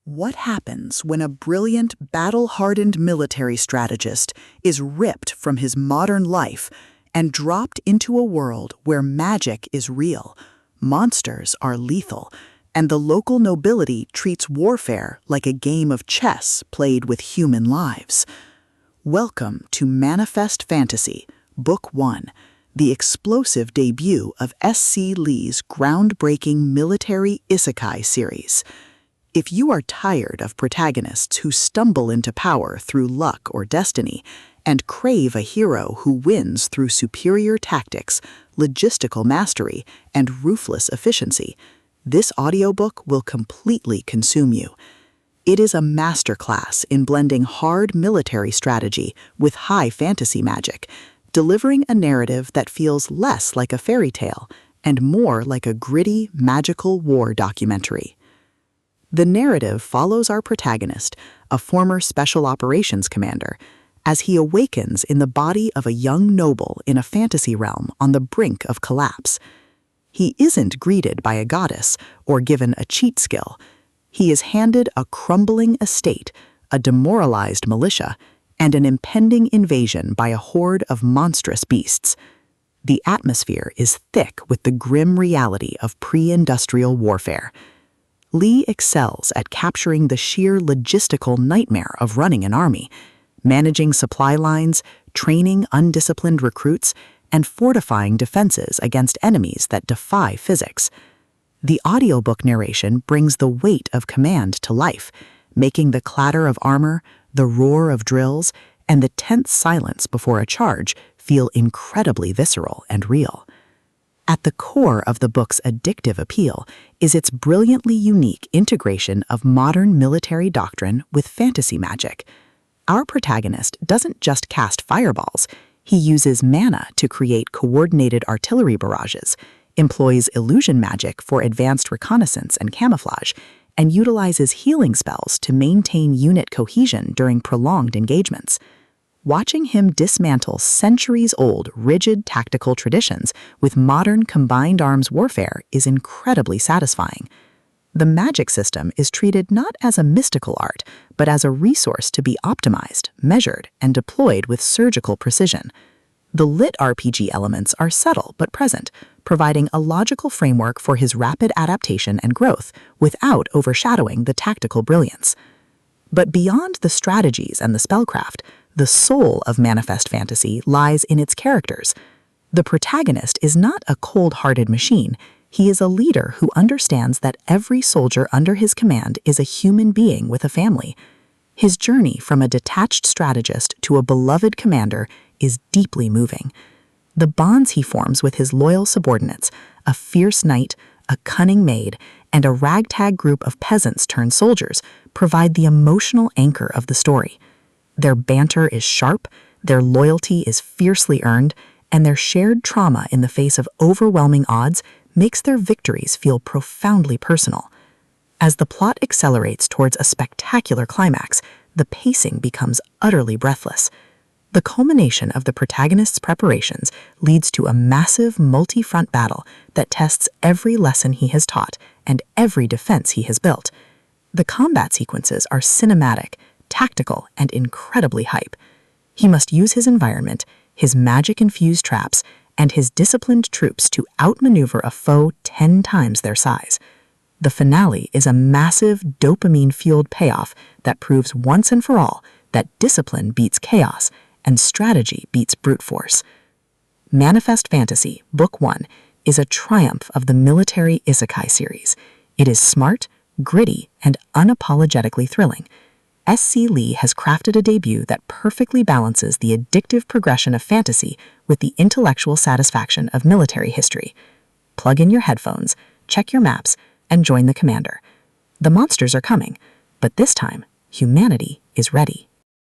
What happens when a brilliant, battle-hardened military strategist is ripped from his modern life and dropped into a world where magic is real, monsters are lethal, and the local nobility treats warfare like a game of chess played with human lives? Welcome to Manifest Fantasy, Book One, the explosive debut of S.C. Lee's groundbreaking Military Isekai series. If you are tired of protagonists who stumble into power through luck or destiny and crave a hero who wins through superior tactics, logistical mastery, and ruthless efficiency, this audiobook will completely consume you. It is a masterclass in blending hard military strategy with high fantasy magic, delivering a narrative that feels less like a fairy tale and more like a gritty, magical war documentary. The narrative follows our protagonist, a former special operations commander, as he awakens in the body of a young noble in a fantasy realm on the brink of collapse. He isn't greeted by a goddess or given a cheat skill. He is handed a crumbling estate, a demoralized militia, and an impending invasion by a horde of monstrous beasts. The atmosphere is thick with the grim reality of pre-industrial warfare. Lee excels at capturing the sheer logistical nightmare of running an army, managing supply lines, training undisciplined recruits, and fortifying defenses against enemies that defy physics. The audiobook narration brings the weight of command to life, making the clatter of armor, the roar of drills, and the tense silence before a charge feel incredibly visceral and real. At the core of the book's addictive appeal is its brilliantly unique integration of modern military doctrine with fantasy magic. Our protagonist doesn't just cast fireballs, he uses mana to create coordinated artillery barrages, employs illusion magic for advanced reconnaissance and camouflage, and utilizes healing spells to maintain unit cohesion during prolonged engagements. Watching him dismantle centuries-old, rigid tactical traditions with modern combined arms warfare is incredibly satisfying. The magic system is treated not as a mystical art, but as a resource to be optimized, measured, and deployed with surgical precision. The LitRPG elements are subtle but present, providing a logical framework for his rapid adaptation and growth without overshadowing the tactical brilliance. But beyond the strategies and the spellcraft, the soul of Manifest Fantasy lies in its characters. The protagonist is not a cold-hearted machine. He is a leader who understands that every soldier under his command is a human being with a family. His journey from a detached strategist to a beloved commander is deeply moving. The bonds he forms with his loyal subordinates, a fierce knight, a cunning maid, and a ragtag group of peasants turned soldiers, provide the emotional anchor of the story. Their banter is sharp, their loyalty is fiercely earned, and their shared trauma in the face of overwhelming odds makes their victories feel profoundly personal. As the plot accelerates towards a spectacular climax, the pacing becomes utterly breathless. The culmination of the protagonist's preparations leads to a massive multi-front battle that tests every lesson he has taught and every defense he has built. The combat sequences are cinematic, tactical, and incredibly hype. He must use his environment, his magic-infused traps, and his disciplined troops to outmaneuver a foe 10 times their size. The finale is a massive, dopamine-fueled payoff that proves once and for all that discipline beats chaos and strategy beats brute force. Manifest Fantasy, Book One, is a triumph of the Military Isekai series. It is smart, gritty, and unapologetically thrilling. S.C. Lee has crafted a debut that perfectly balances the addictive progression of fantasy with the intellectual satisfaction of military history. Plug in your headphones, check your maps, and join the commander. The monsters are coming, but this time, humanity is ready.